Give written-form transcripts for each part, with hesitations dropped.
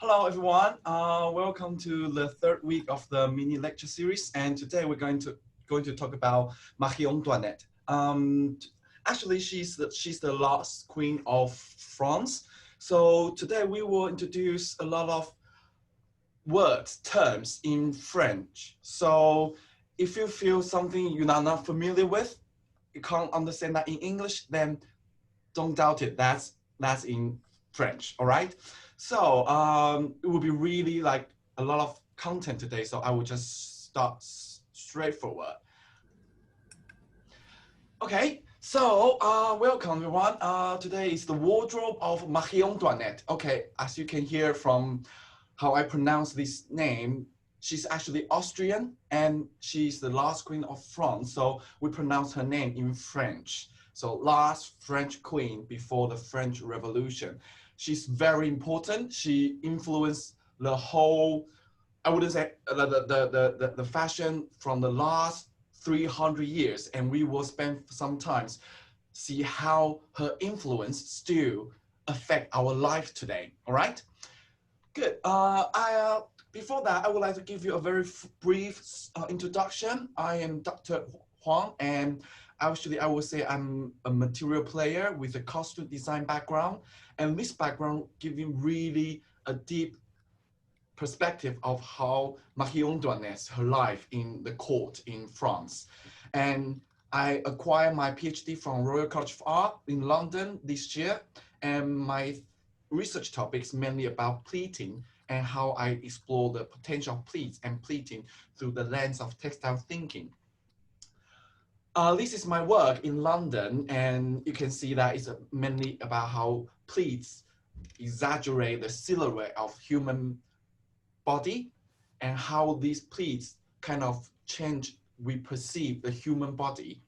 Hello, everyone. Welcome to the third week of the mini lecture series, and today we're going to talk about Marie Antoinette. Actually, she's the last queen of France. So today we will introduce a lot of words, terms in French. So if you feel something you're not familiar with, you can't understand that in English, then don't doubt it. That's in French. All right. So it will be really like a lot of content today. So I will just start straightforward. Okay. So welcome everyone. Today is the wardrobe of Marie Antoinette. Okay, as you can hear from how I pronounce this name, she's actually Austrian and she's the last queen of France. So we pronounce her name in French. So last French queen before the French Revolution. She's very important. She influenced the whole, I wouldn't say the fashion from the last 300 years. And we will spend some time see how her influence still affect our life today. All right? Good. Before that, I would like to give you a very brief introduction. I am Dr. Huang, and actually, I would say I'm a material player with a costume design background, and this background giving really a deep perspective of how Marie Antoinette, her life in the court in France. And I acquired my PhD from Royal College of Art in London this year, and my research topics mainly about pleating and how I explore the potential of pleats and pleating through the lens of textile thinking. This is my work in London, and you can see that it's mainly about how pleats exaggerate the silhouette of human body and how these pleats kind of change we perceive the human body.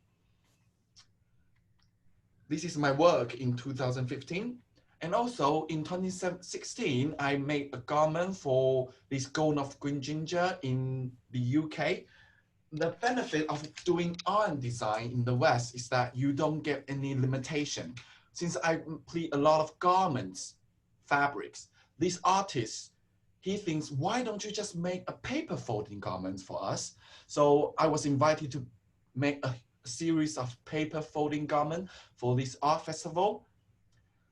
This is my work in 2015. And also in 2016, I made a garment for this Gown of Green Ginger in the UK. The benefit of doing art design in the West is that you don't get any limitation. Since I pleat a lot of garments, fabrics, this artist, he thinks, why don't you just make a paper folding garments for us? So I was invited to make a series of paper folding garment for this art festival.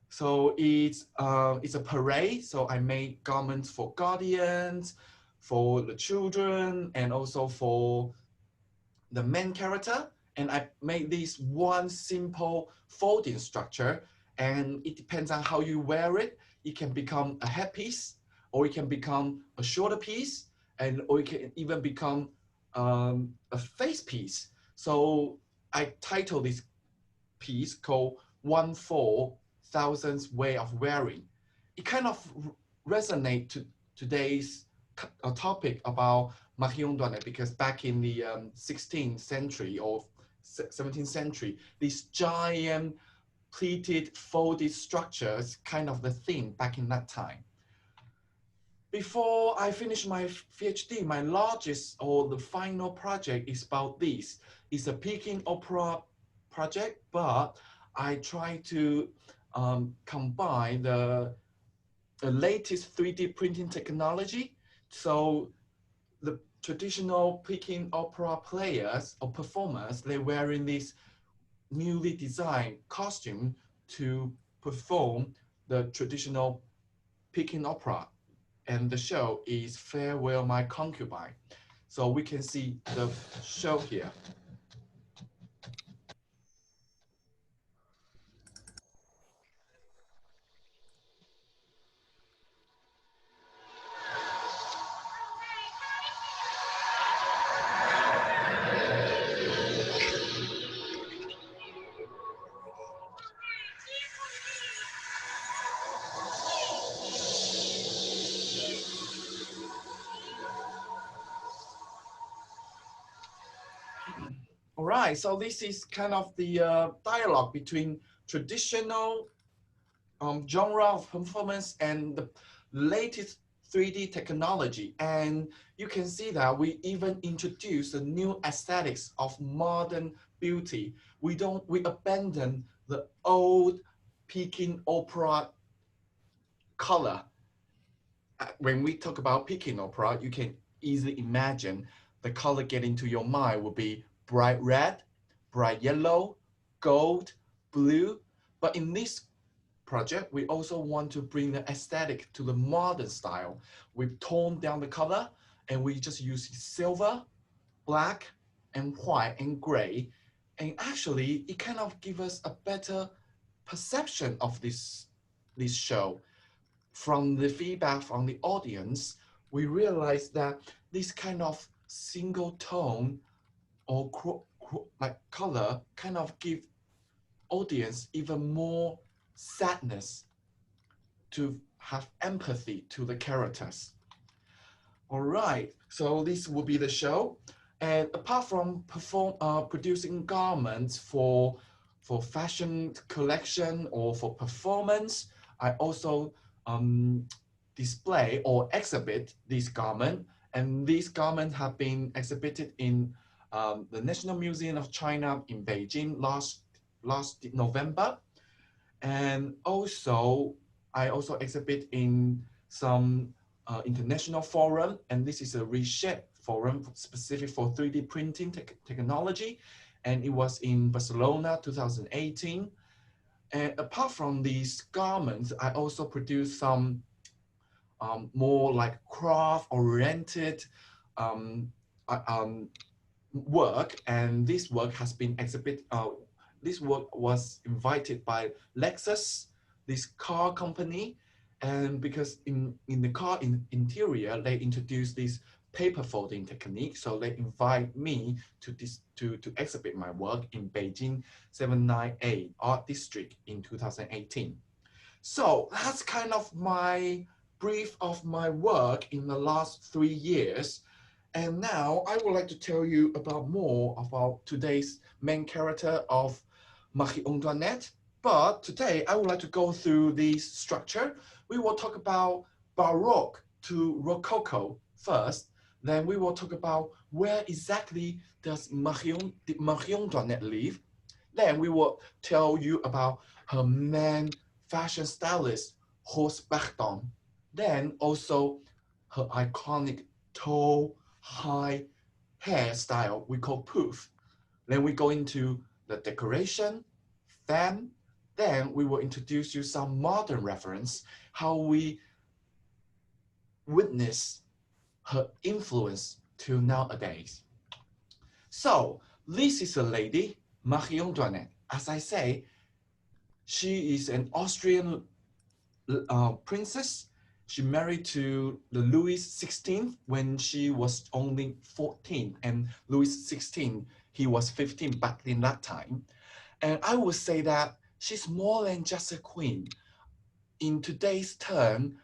So it's a parade. So I made garments for guardians, for the children, and also for the main character. And I made this one simple folding structure. And it depends on how you wear it. It can become a headpiece, or it can become a shoulder piece, or it can even become a face piece. So I titled this piece called 1/4,000th Way of Wearing. It kind of resonates to today's topic about Marie Antoinette, because back in the 16th century or 17th century, these giant pleated folded structures kind of the theme back in that time. Before I finish my PhD, my largest or the final project is about this. It's a Peking opera project, but I try to combine the latest 3D printing technology. So the traditional Peking opera players or performers, they're wearing this newly designed costume to perform the traditional Peking opera. And the show is Farewell My Concubine. So we can see the show here. All right, so this is kind of the dialogue between traditional genre of performance and the latest 3D technology. And you can see that we even introduce the new aesthetics of modern beauty. We abandon the old Peking opera color. when we talk about Peking opera, you can easily imagine the color getting to your mind would be bright red, bright yellow, gold, blue. But in this project, we also want to bring the aesthetic to the modern style. We've toned down the color and we just use silver, black, and white and gray. And actually, it kind of gives us a better perception of this show. From the feedback from the audience, we realized that this kind of single tone or like color kind of give audience even more sadness to have empathy to the characters. All right, so this will be the show. And apart from producing garments for fashion collection or for performance, I also display or exhibit this garment. And these garments have been exhibited in the National Museum of China in Beijing last November. And also, I also exhibit in some international forum, and this is a reshape forum specific for 3D printing technology, and it was in Barcelona 2018. And apart from these garments, I also produced some more like craft-oriented work, and this work has been exhibited. This work was invited by Lexus, this car company, and because in the car interior, they introduced this paper folding technique, so they invite me to exhibit my work in Beijing 798 Art District in 2018. So that's kind of my brief of my work in the last 3 years. And now I would like to tell you about more about today's main character of Marie Antoinette. But today I would like to go through this structure. We will talk about Baroque to Rococo first. Then we will talk about where exactly does Marie Antoinette live. Then we will tell you about her main fashion stylist, Horst Bachton. Then also her iconic tall, high hairstyle we call poof. Then we go into the decoration, then we will introduce you some modern reference, how we witness her influence to nowadays. So this is a lady, Marie Antoinette. As I say, she is an Austrian princess. She married to the Louis XVI when she was only 14, and Louis XVI, he was 15 back in that time. And I would say that she's more than just a queen. In today's term,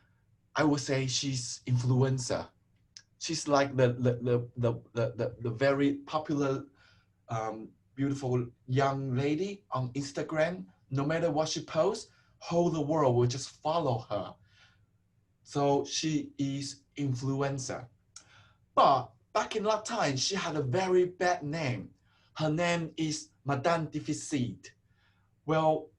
I would say she's influencer. She's like the very popular, beautiful young lady on Instagram. No matter what she posts, whole the world will just follow her. So she is influencer. But back in that time, she had a very bad name. Her name is Madame Deficit. Well,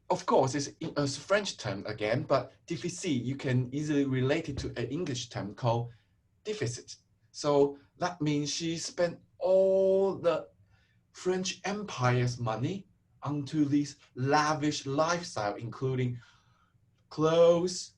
of course, it's a French term again, but deficit, you can easily relate it to an English term called deficit. So that means she spent all the French Empire's money onto this lavish lifestyle, including clothes,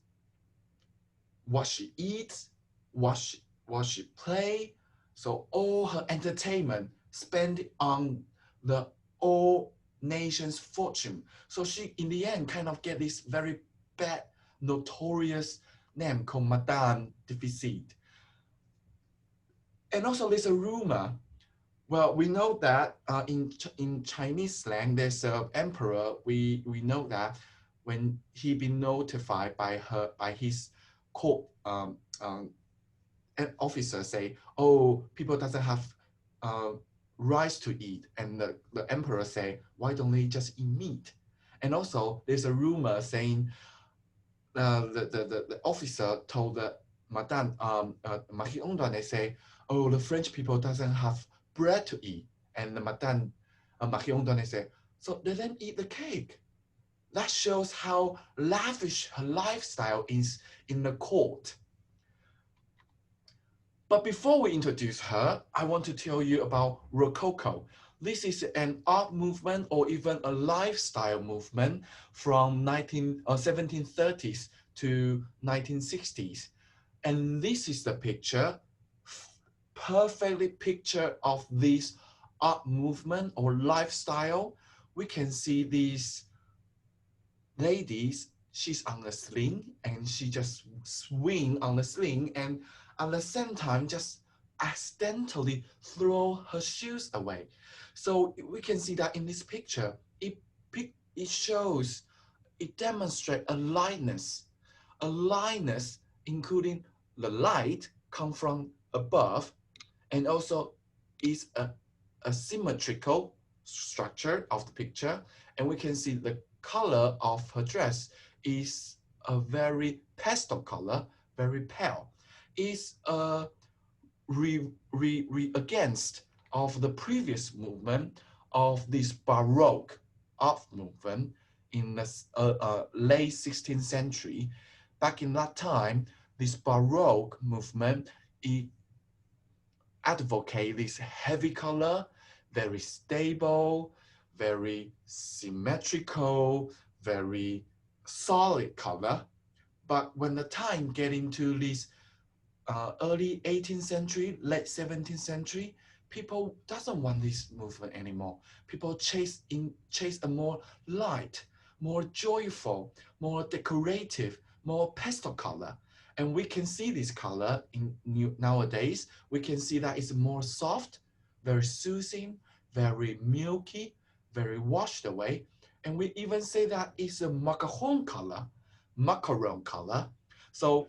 what she eats, what she play. So all her entertainment spent on the all nation's fortune. So she, in the end, kind of get this very bad, notorious name called Madame Deficit. And also there's a rumor. Well, we know that in Chinese slang, there's an emperor. We know that when he been notified by his court officer say, oh, people doesn't have rice to eat, and the emperor say, why don't they just eat meat? And also there's a rumor saying the officer told the Madame Marie Antoinette say, oh, the French people doesn't have bread to eat, and the Madame Marie Antoinette say, so they then eat the cake. that shows how lavish her lifestyle is in the court. But before we introduce her, I want to tell you about Rococo. This is an art movement or even a lifestyle movement from 1730s to 1960s. And this is the picture, perfectly picture of this art movement or lifestyle. We can see these ladies, she's on the sling and she just swing on the sling and at the same time just accidentally throw her shoes away. So we can see that in this picture, it shows, it demonstrates a lightness including the light come from above and also is a symmetrical structure of the picture. And we can see the color of her dress is a very pastel color, very pale. Is against of the previous movement of this Baroque art movement in the late 16th century. Back in that time, this Baroque movement, it advocate this heavy color, very stable, very symmetrical, very solid color. But when the time get into this early 18th century, late 17th century, people doesn't want this movement anymore. People chase a more light, more joyful, more decorative, more pastel color. And we can see this color in nowadays. We can see that it's more soft, very soothing, very milky, very washed away. And we even say that it's a macaron color. So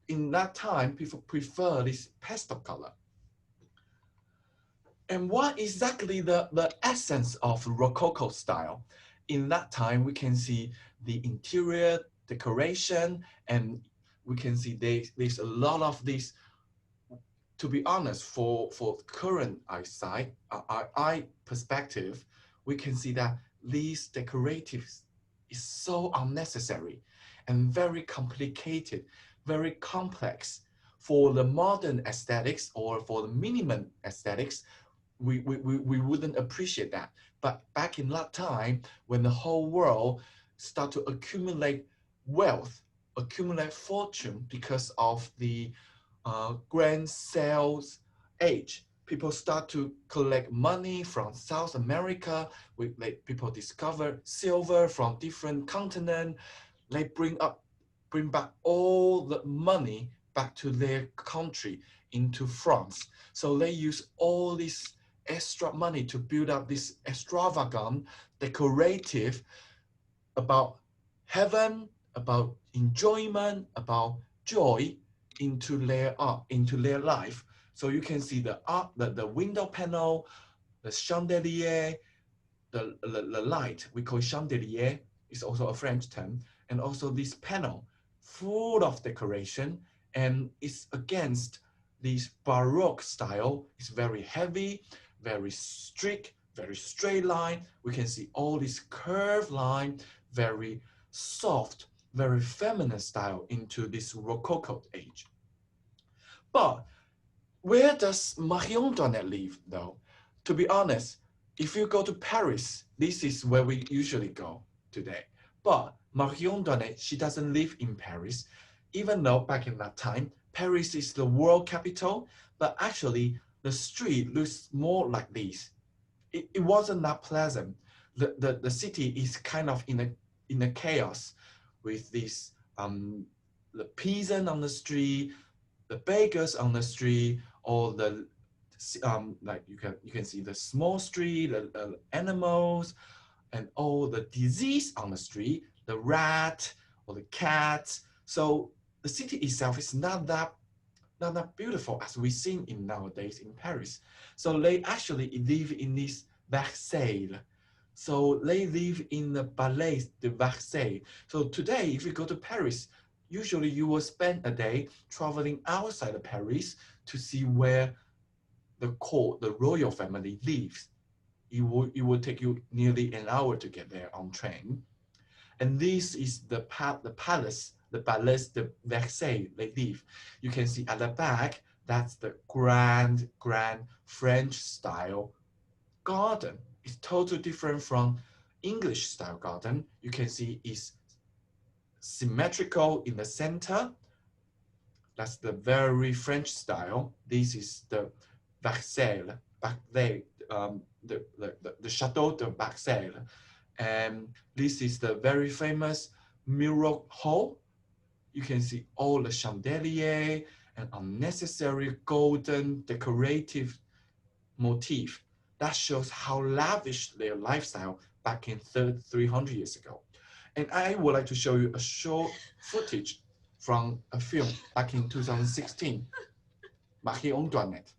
in that time, people prefer this pastel color. And what exactly the essence of Rococo style? In that time, we can see the interior decoration, and we can see there's a lot of this. To be honest, for current eye perspective, we can see that these decoratives is so unnecessary and very complicated, very complex. For the modern aesthetics or for the minimum aesthetics, we wouldn't appreciate that. But back in that time, when the whole world start to accumulate wealth, accumulate fortune because of the grand sales age, people start to collect money from South America. People discover silver from different continents. They bring back all the money back to their country into France. So they use all this extra money to build up this extravagant, decorative, about heaven, about enjoyment, about joy into their art, into their life. So you can see the art, the window panel, the chandelier, the light, we call chandelier, is also a French term, and also this panel full of decoration, and it's against this Baroque style. It's very heavy, very strict, very straight line. We can see all this curved line, very soft, very feminine style into this Rococo age. But where does Marie Antoinette live though? To be honest, if you go to Paris, this is where we usually go today. But Marie Antoinette, she doesn't live in Paris, even though back in that time, Paris is the world capital, but actually the street looks more like this. It wasn't that pleasant. The city is kind of in a chaos with this the peasant on the street, the beggars on the street, or the like you can see the small street, the animals, and all the disease on the street, the rat or the cats. So the city itself is not that beautiful as we see in nowadays in Paris. So they actually live in this Versailles. So they live in the Palais de Versailles. So today, if you go to Paris, usually you will spend a day traveling outside of Paris to see where the court, the royal family lives. It will take you nearly an hour to get there on train. And this is the palace, the Palais de Versailles, like this. You can see at the back, that's the grand French style garden. It's totally different from English style garden. You can see it's symmetrical in the center. That's the very French style. This is the Versailles, the Chateau de Versailles. And this is the very famous mirror hall. You can see all the chandelier and unnecessary golden decorative motif. That shows how lavish their lifestyle back in 300 years ago. And I would like to show you a short footage from a film back in 2016, Marie Antoinette.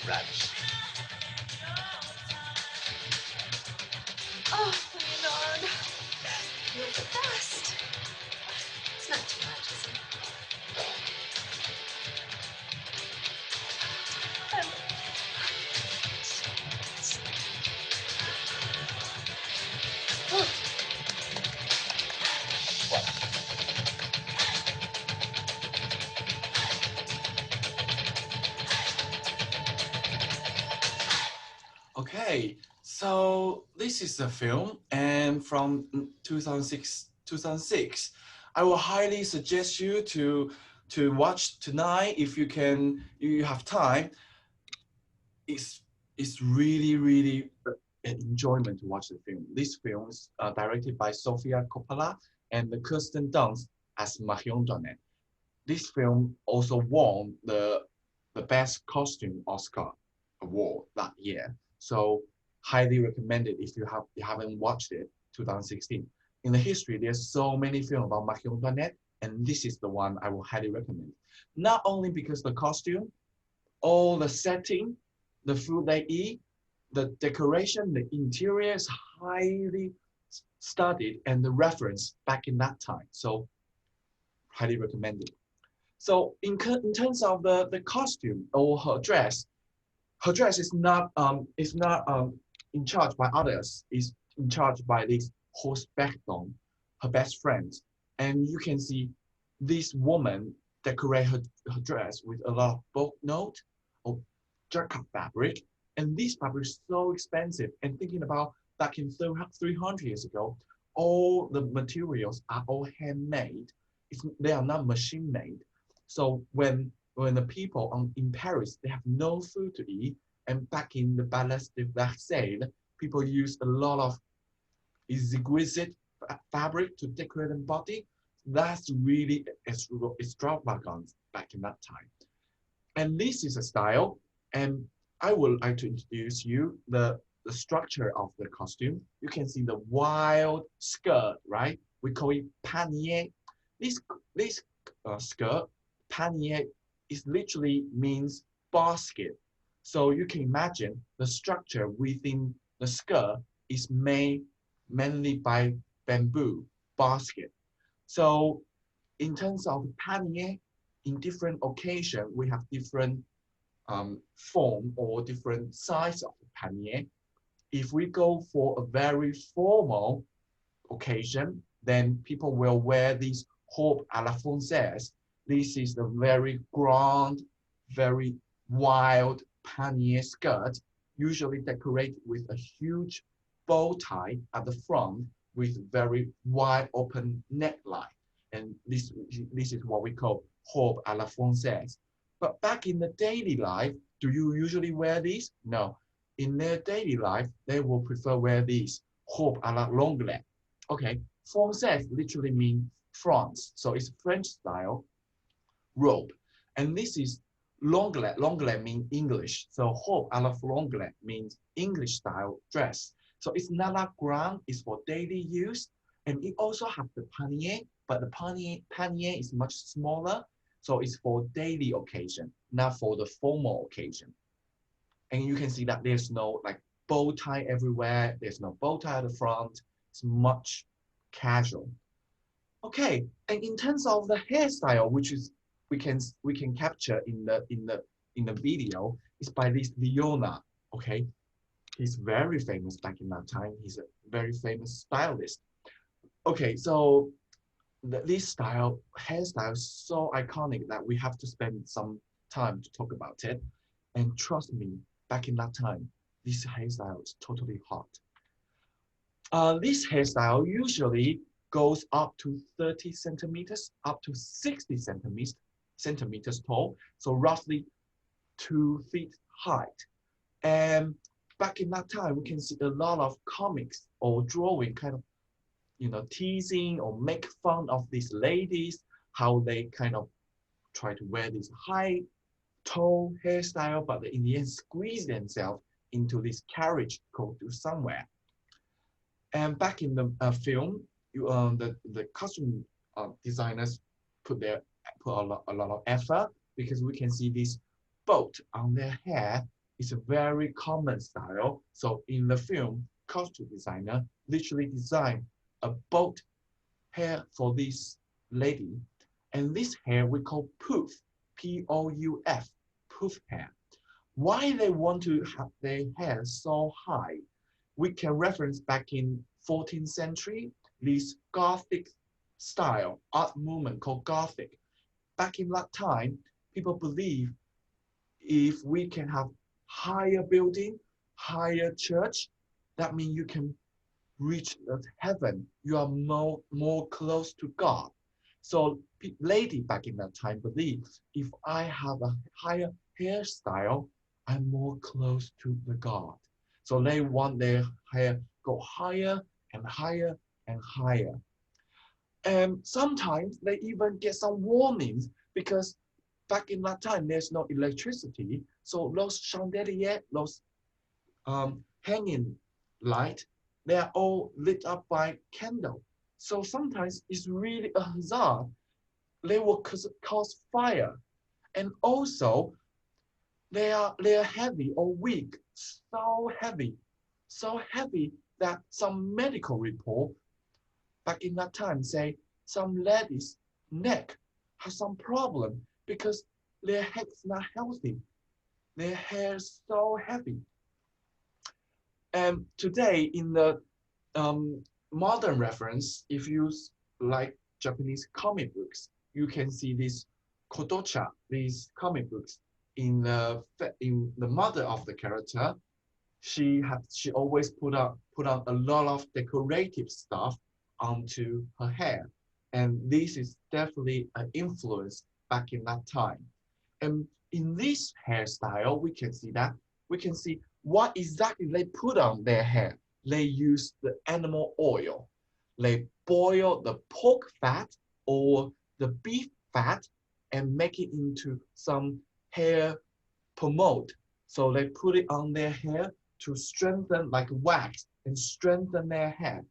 Radish. Oh, Leonard, you're the best. It's not too much, is it? Okay, so this is a film, and from 2006. I will highly suggest you to watch tonight if you can, you have time. It's really an enjoyment to watch the film. This film is directed by Sofia Coppola and Kirsten Dunst as Marie Antoinette. This film also won the Best Costume Oscar award that year. So highly recommended if you haven't watched it, 2016. In the history, there's so many films about Marie Antoinette, and this is the one I will highly recommend. Not only because the costume, all the setting, the food they eat, the decoration, the interior is highly studied and the reference back in that time. So highly recommended. So in terms of the costume or her dress is not in charge by others. Is in charge by this horse Becton, her best friend. And you can see this woman decorate her dress with a lot of boat note or jacquard fabric. And this fabric is so expensive. And thinking about back in 300 years ago, all the materials are all handmade. They are not machine made. So when the people in Paris, they have no food to eat, and back in the Palais de Versailles, people use a lot of exquisite fabric to decorate the body. That's really extravagant back in that time. And this is a style, and I would like to introduce you the structure of the costume. You can see the wild skirt, right? We call it panier. This skirt, panier, is literally means basket. So you can imagine the structure within the skirt is made mainly by bamboo basket. So in terms of panier, in different occasion, we have different form or different size of panier. If we go for a very formal occasion, then people will wear these robe à la française. This is the very grand, very wild panier skirt, usually decorated with a huge bow tie at the front with very wide open neckline. And this is what we call robe à la française. But back in the daily life, do you usually wear these? No. In their daily life, they will prefer wear these robe à la longuelette. Okay, française literally means France, so it's French style robe. And this is longuelette. Longuelette means English. So robe à la longuelette means English style dress. So it's not that grand, it's for daily use. And it also has the panier, but the panier is much smaller. So it's for daily occasion, not for the formal occasion. And you can see that there's no like bow tie everywhere. There's no bow tie at the front. It's much casual. Okay, and in terms of the hairstyle, which is we can capture in the video, is by this Leona. Okay, he's very famous back in that time. He's a very famous stylist. Okay, so this hairstyle is so iconic that we have to spend some time to talk about it. And trust me, back in that time, this hairstyle is totally hot. This hairstyle usually goes up to 30 centimeters, up to 60 centimeters tall, so roughly 2 feet height. And back in that time, we can see a lot of comics or drawing kind of, teasing or make fun of these ladies, how they kind of try to wear this high tall hairstyle, but in the end squeeze themselves into this carriage go to somewhere. And back in the film, the costume designers put a lot of effort, because we can see this boat on their hair is a very common style. So in the film, costume designer literally designed a boat hair for this lady. And this hair we call poof, P-O-U-F, poof hair. Why they want to have their hair so high? We can reference back in 14th century, this Gothic style, art movement called Gothic. Back in that time, people believe if we can have higher building, higher church, that means you can reach heaven. You are more close to God. So lady back in that time believed if I have a higher hairstyle, I'm more close to the God. So they want their hair go higher and higher and higher. And sometimes they even get some warnings, because back in that time, there's no electricity. So those chandelier, those hanging light, they are all lit up by candle. So sometimes it's really a hazard. They will cause fire. And also, they are heavy or weak, so heavy that some medical report back in that time say some ladies' neck has some problem because their head's not healthy. Their hair is so heavy. And today in the modern reference, if you like Japanese comic books, you can see this kodocha, these comic books, in the mother of the character, she always put out a lot of decorative stuff onto her hair, and this is definitely an influence back in that time. And in this hairstyle, we can see what exactly they put on their hair. They use the animal oil. They boil the pork fat or the beef fat and make it into some hair pomade. So they put it on their hair to strengthen like wax and strengthen their hair.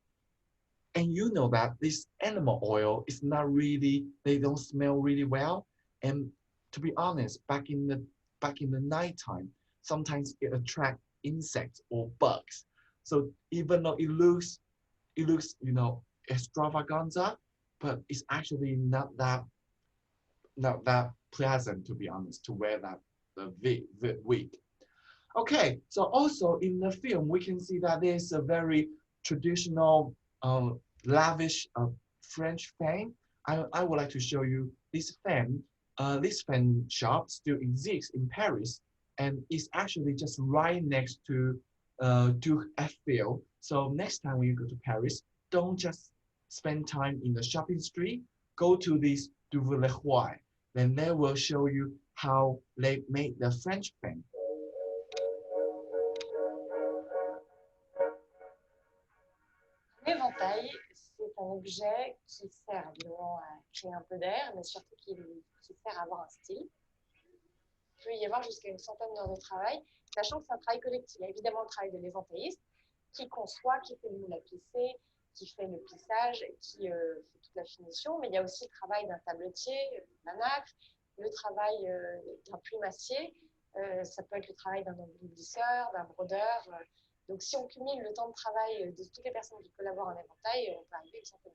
And you know that this animal oil is not really, they don't smell really well. And to be honest, back in the nighttime, sometimes it attracts insects or bugs. So even though it looks extravaganza, but it's actually not that pleasant, to be honest, to wear that the wig. Okay, so also in the film, we can see that there's a very traditional, lavish French fan. I would like to show you this fan. This fan shop still exists in Paris, and it's actually just right next to Duke Eiffel. So next time when you go to Paris, don't just spend time in the shopping street. Go to this Duvelleroy. Then they will show you how they made the French fan. L'éventail, c'est un objet qui sert évidemment à créer un peu d'air, mais surtout qui sert à avoir un style. Il peut y avoir jusqu'à une centaine d'heures de travail, sachant que c'est un travail collectif. Il y a évidemment le travail de l'éventailliste qui conçoit, qui fait le moule à plisser, qui fait le plissage, qui fait toute la finition, mais il y a aussi le travail d'un tabletier, d'un nacre, le travail d'un plumassier, ça peut être le travail d'un emboutisseur, d'un brodeur. Donc, si on cumule le temps de travail de toutes les personnes qui collaborent en éventail, on peut arriver à une centaine.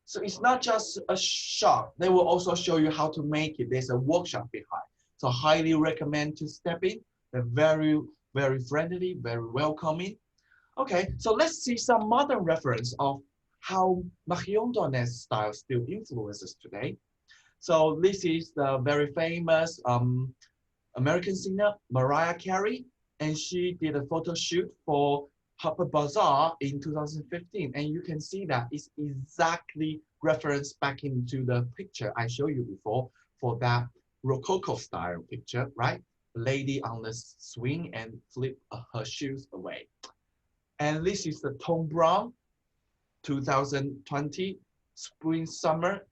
So it's not just a shop. They will also show you how to make it. There's a workshop behind. So highly recommend to step in. They're very, very friendly, very welcoming. Okay, so let's see some modern reference of how Marie Antoinette's style still influences today. So this is the very famous American singer Mariah Carey, and she did a photo shoot for Harper Bazaar in 2015, and you can see that it's exactly referenced back into the picture I showed you before for that Rococo style picture, right? The lady on the swing and flip her shoes away. And this is the Tom Brown 2020 spring summer.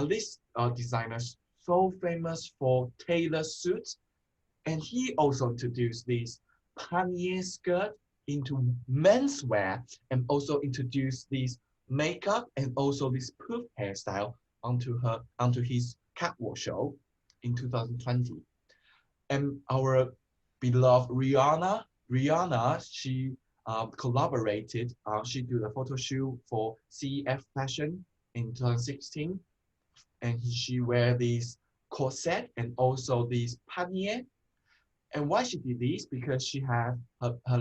This designer is so famous for tailor suits, and he also introduced this pannier skirt into menswear, and also introduced this makeup and also this poof hairstyle onto his catwalk show in 2020. And our beloved Rihanna, she collaborated. She did a photo shoot for CF Fashion in 2016, and she wear this corset and also this pannier. And why she did this? Because she had her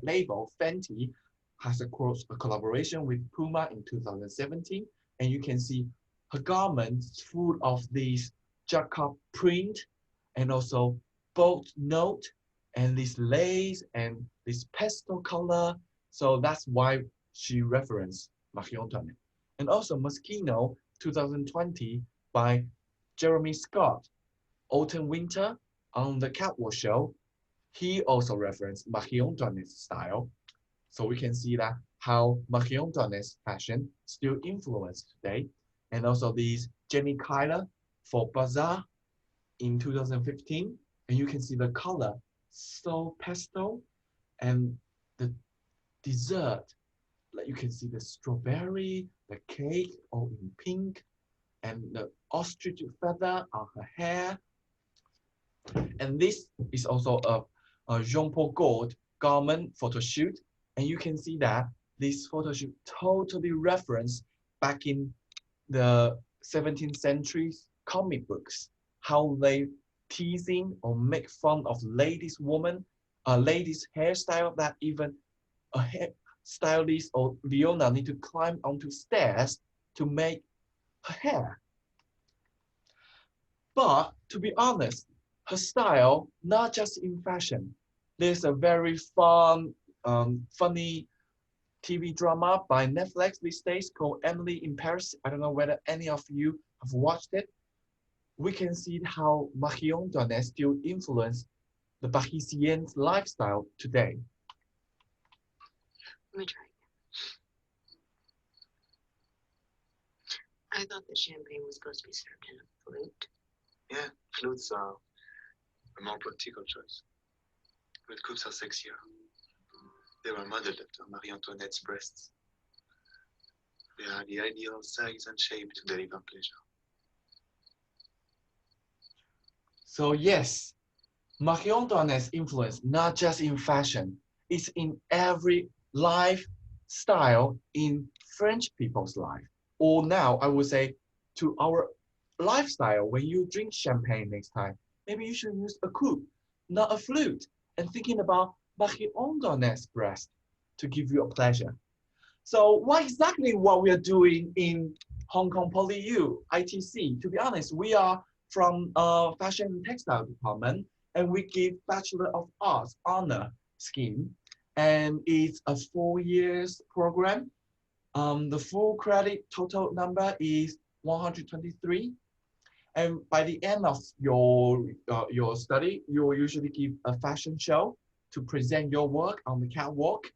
label Fenty has a collaboration with Puma in 2017, and you can see her garments full of these jacquard print and also bold note and this lace and this pastel color. So that's why she referenced Marie Antoinette. And also Moschino 2020 by Jeremy Scott, Autumn Winter on the catwalk show. He also referenced Marie Antoinette's style. So we can see that how Marie Antoinette's fashion still influenced today. And also these Jenny Kyler for Bazaar in 2015. And you can see the color so pastel, and the dessert, like you can see the strawberry, the cake all in pink, and the ostrich feather on her hair. And this is also a Jean-Paul Gaultier garment photo shoot. And you can see that this photo shoot totally referenced back in the 17th century's comic books, how they teasing or make fun of ladies hairstyle, that even a hair stylist or Leona need to climb onto stairs to make her hair. But to be honest, her style, not just in fashion. There's a very fun, funny TV drama by Netflix these days called Emily in Paris. I don't know whether any of you have watched it. We can see how Marie Antoinette still influenced the Parisian lifestyle today. Let me try again. I thought the champagne was supposed to be served in a flute. Yeah, flutes are a more practical choice. But cups are sexier. They were modeled after Marie Antoinette's breasts. They are the ideal size and shape to deliver pleasure. So yes, Marie Antoinette's influence, not just in fashion, it's in every lifestyle in French people's life. Or now I would say to our lifestyle, when you drink champagne next time, maybe you should use a coupe, not a flute, and thinking about Marie Antoinette's breast to give you a pleasure. So what we are doing in Hong Kong PolyU, ITC? To be honest, we are from Fashion and Textile Department, and we give Bachelor of Arts honor scheme, and it's a 4 years program. The full credit total number is 123. And by the end of your study, you will usually give a fashion show to present your work on the catwalk.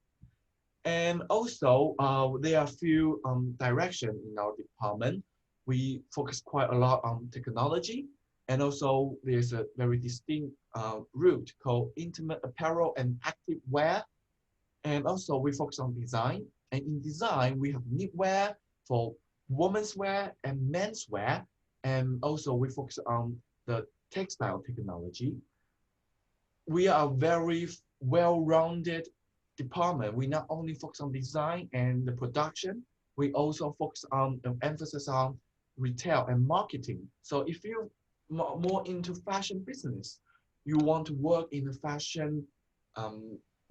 And also, there are a few directions in our department. We focus quite a lot on technology. And also, there's a very distinct route called intimate apparel and active wear. And also, we focus on design. And in design, we have knitwear for women's wear and men's wear. And also, we focus on the textile technology. We are a very well-rounded department. We not only focus on design and the production, we also focus on emphasis on retail and marketing. So if you're more into fashion business, you want to work in a fashion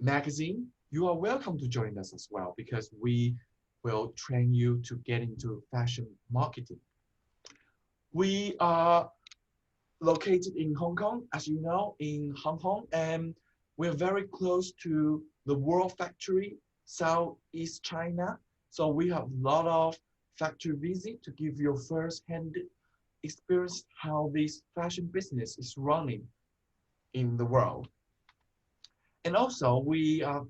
magazine, you are welcome to join us as well, because we will train you to get into fashion marketing. We are located in Hong Kong, as you know, in Hong Kong, and we're very close to the World Factory, Southeast China. So we have a lot of factory visit to give you a first-hand experience how this fashion business is running in the world. And also we are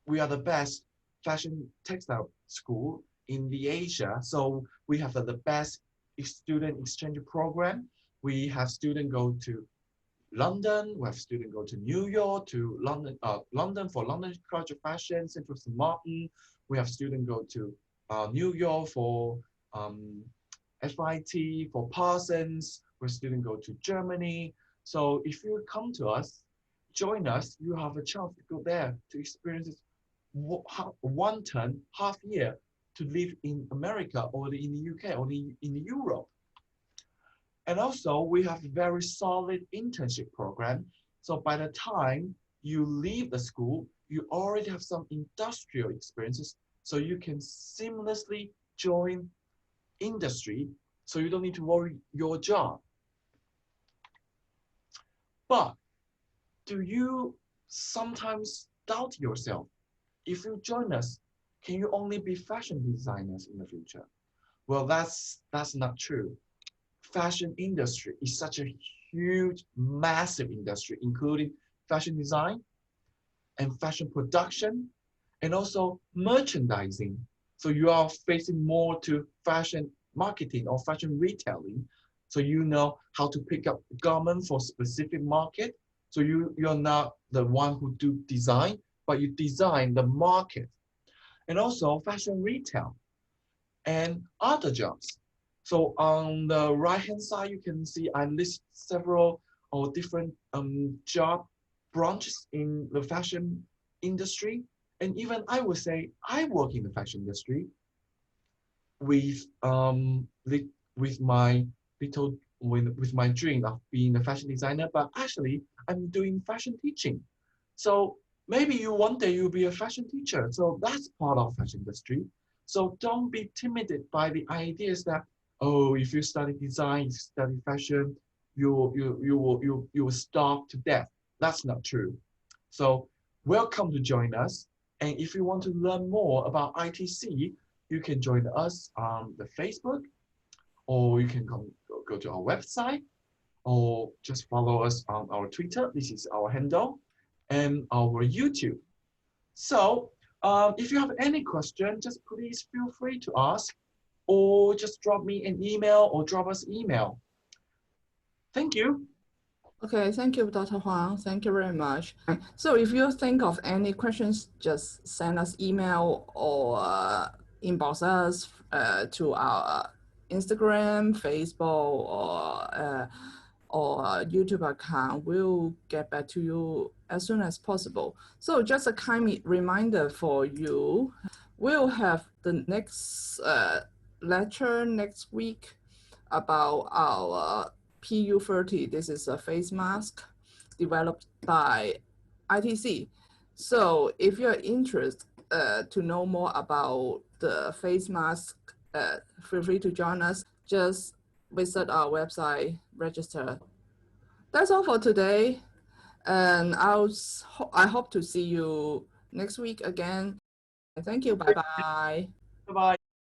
the best fashion textile school in the Asia. So we have the best student exchange program. We have students go to London, we have students go to New York, to London for London College of Fashion, Central St. Martin. We have students go to New York for FIT, for Parsons. We have students go to Germany. So if you come to us, join us, you have a chance to go there to experience one term, half year, to live in America or in the UK or in Europe. And also we have a very solid internship program. So by the time you leave the school, you already have some industrial experiences, so you can seamlessly join industry, so you don't need to worry your job. But do you sometimes doubt yourself? If you join us, can you only be fashion designers in the future? Well, that's not true. Fashion industry is such a huge, massive industry, including fashion design and fashion production, and also merchandising. So you are facing more to fashion marketing or fashion retailing. So you know how to pick up garment for specific market. So you're not the one who do design, but you design the market. And also fashion retail and other jobs. So on the right-hand side, you can see I list several or different job branches in the fashion industry. And even I would say I work in the fashion industry with my dream of being a fashion designer, but actually I'm doing fashion teaching. So maybe one day you'll be a fashion teacher. So that's part of fashion industry. So don't be timid by the ideas that, oh, if you study design, you study fashion, you will starve to death. That's not true. So welcome to join us. And if you want to learn more about ITC, you can join us on the Facebook, or you can go to our website, or just follow us on our Twitter. This is our handle, and our YouTube. So if you have any question, just please feel free to ask, or just drop me an email or drop us email. Thank you. Okay, thank you, Dr. Huang. Thank you very much. So if you think of any questions, just send us email or inbox us to our Instagram, Facebook, or YouTube account. We'll get back to you as soon as possible. So just a kind reminder for you, we'll have the next lecture next week about our PU30. This is a face mask developed by ITC. So if you're interested to know more about the face mask, feel free to join us. Just visit our website, register. That's all for today. And I hope to see you next week again. Thank you. Bye-bye. Bye-bye.